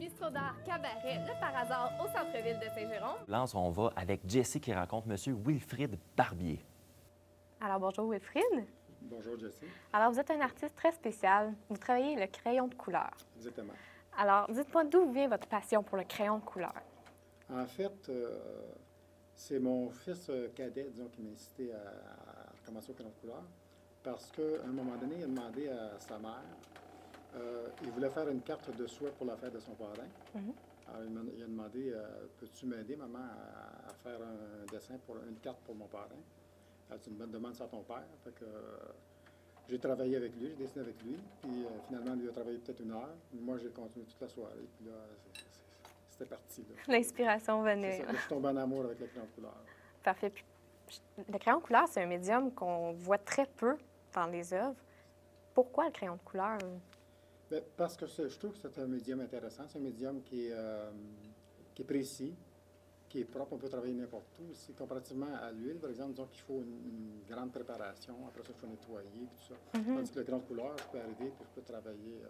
bistrot d'art, cabaret, le par hasard au centre-ville de Saint-Jérôme. Là, on va avec Jessie qui rencontre M. Wilfrid Barbier. Alors, bonjour Wilfrid. Bonjour Jessie. Alors, vous êtes un artiste très spécial. Vous travaillez le crayon de couleur. Exactement. Alors, dites-moi d'où vient votre passion pour le crayon de couleur? En fait, c'est mon fils cadet, disons, qui m'a incité à recommencer au crayon de couleur. Parce qu'à un moment donné, il a demandé à sa mère, il voulait faire une carte de souhait pour la fête de son parrain. Alors, il a demandé, peux-tu m'aider, maman, à faire un dessin pour une carte pour mon parrain? Elle a dit, demande ça à ton père. Fait que, j'ai travaillé avec lui, j'ai dessiné avec lui, puis finalement, lui a travaillé peut-être une heure. Moi, j'ai continué toute la soirée, puis là, c'était parti. L'inspiration venait. Je suis tombé en amour avec le crayon de couleur. Parfait. Puis, le crayon de couleur, c'est un médium qu'on voit très peu dans les œuvres. Pourquoi le crayon de couleur? Bien, parce que je trouve que c'est un médium intéressant. C'est un médium qui est précis, qui est propre. On peut travailler n'importe où. C'est comparativement à l'huile, par exemple, disons qu'il faut une grande préparation. Après ça, il faut nettoyer, tout ça. Tandis que le crayon de couleur, je peux arriver et je peux travailler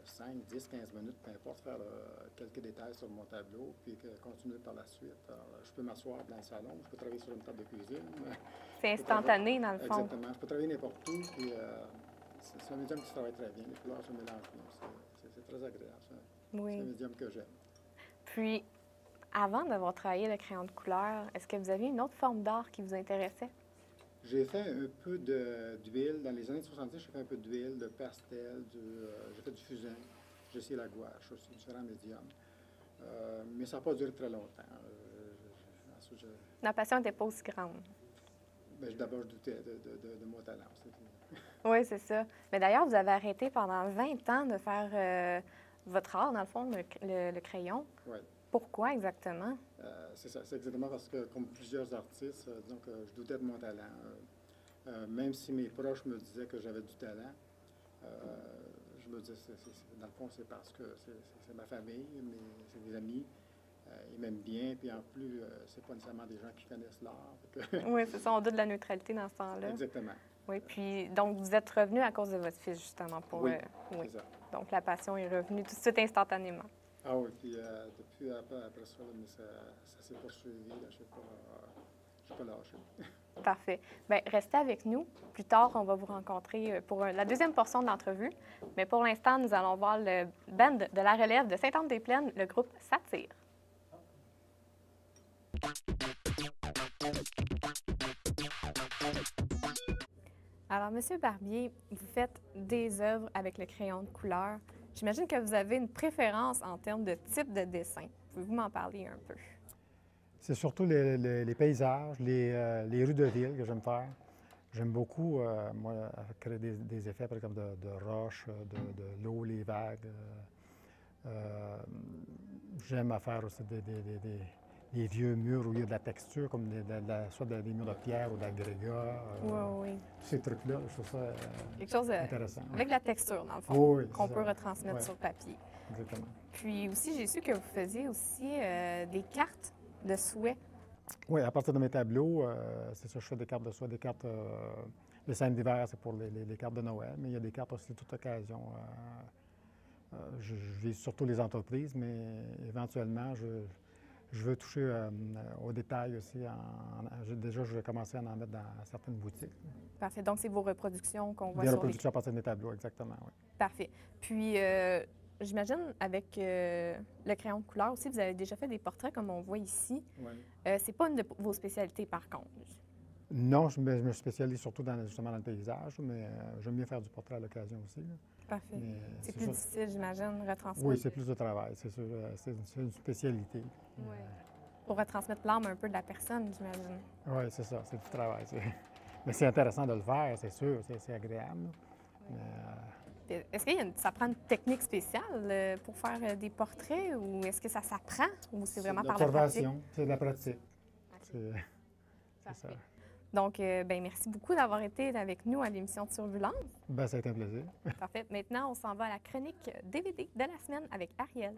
5, 10, 15 minutes, peu importe, faire quelques détails sur mon tableau, puis continuer par la suite. Alors, je peux m'asseoir dans le salon, je peux travailler sur une table de cuisine. C'est instantané, dans le fond. Exactement. Je peux travailler n'importe où, puis c'est un médium qui se travaille très bien. Les couleurs se mélangent bien. C'est très agréable. Oui. C'est un médium que j'aime. Puis, avant d'avoir travaillé le crayon de couleur, est-ce que vous aviez une autre forme d'art qui vous intéressait? J'ai fait un peu d'huile. Dans les années 70, j'ai fait un peu d'huile, de pastel, j'ai fait du fusain. J'ai essayé la gouache aussi, différents médiums. Mais ça n'a pas duré très longtemps. La passion n'était pas aussi grande. D'abord, je doutais de mon talent. Oui, c'est ça. Mais d'ailleurs, vous avez arrêté pendant 20 ans de faire votre art, dans le fond, le crayon. Oui. Pourquoi exactement? C'est ça. C'est exactement parce que, comme plusieurs artistes, disons que je doutais de mon talent. Même si mes proches me disaient que j'avais du talent, je me disais, dans le fond, c'est parce que c'est ma famille, c'est des amis. Ils m'aiment bien, puis en plus, c'est pas nécessairement des gens qui connaissent l'art. Oui, c'est ça, on doute de la neutralité dans ce temps-là. Exactement. Oui, puis donc vous êtes revenu à cause de votre fils, justement, pour... Oui, oui. c'est ça. Donc la passion est revenue tout de suite instantanément. Ah oui, puis depuis après ça, là, mais ça s'est poursuivi, je n'ai pas lâché. Parfait. Bien, restez avec nous. Plus tard, on va vous rencontrer pour la deuxième portion de l'entrevue. Mais pour l'instant, nous allons voir le band de la relève de Sainte-Anne-des-Plaines, le groupe Satire. Alors, Monsieur Barbier, vous faites des œuvres avec le crayon de couleur. J'imagine que vous avez une préférence en termes de type de dessin. Pouvez-vous m'en parler un peu? C'est surtout les paysages, les rues de ville que j'aime faire. J'aime beaucoup, moi, créer des effets, par exemple, de roches, de l'eau, les vagues. J'aime à faire aussi des vieux murs où il y a de la texture, comme soit des murs de pierre ou d'agrégat. Oui. Tous ces trucs-là, je trouve ça quelque chose intéressant. Avec de la texture, dans le fond, Oui, qu'on peut retransmettre sur papier. Exactement. Puis aussi, j'ai su que vous faisiez aussi des cartes de souhait. Oui, à partir de mes tableaux, c'est ça, je fais des cartes de souhait, des cartes, les scènes d'hiver, c'est pour les cartes de Noël, mais il y a des cartes aussi toute occasion. Je vise surtout les entreprises, mais éventuellement, je veux toucher aux détails aussi. Déjà, je vais commencer à en mettre dans certaines boutiques. Parfait. Donc, c'est vos reproductions qu'on voit des sur reproductions à partir de mes tableaux, exactement, oui. Parfait. Puis, j'imagine, avec le crayon de couleur aussi, vous avez déjà fait des portraits comme on voit ici. Oui. C'est pas une de vos spécialités, par contre. Non, je me spécialise surtout justement dans le paysage, mais j'aime bien faire du portrait à l'occasion aussi. Là. Parfait. Mais, c'est plus difficile, j'imagine, retransmettre. Oui, c'est plus de travail, c'est sûr. C'est une spécialité. Oui. Pour retransmettre l'âme un peu de la personne, j'imagine. Oui, c'est ça, c'est du travail. Mais c'est intéressant de le faire, c'est sûr, c'est agréable. Mais, est-ce que ça prend une technique spéciale pour faire des portraits ou est-ce que ça s'apprend ou c'est vraiment par la pratique? C'est de la pratique. C'est ça. Donc, merci beaucoup d'avoir été avec nous à l'émission de Turbulence. Ça a été un plaisir. Parfait. Maintenant, on s'en va à la chronique DVD de la semaine avec Ariel.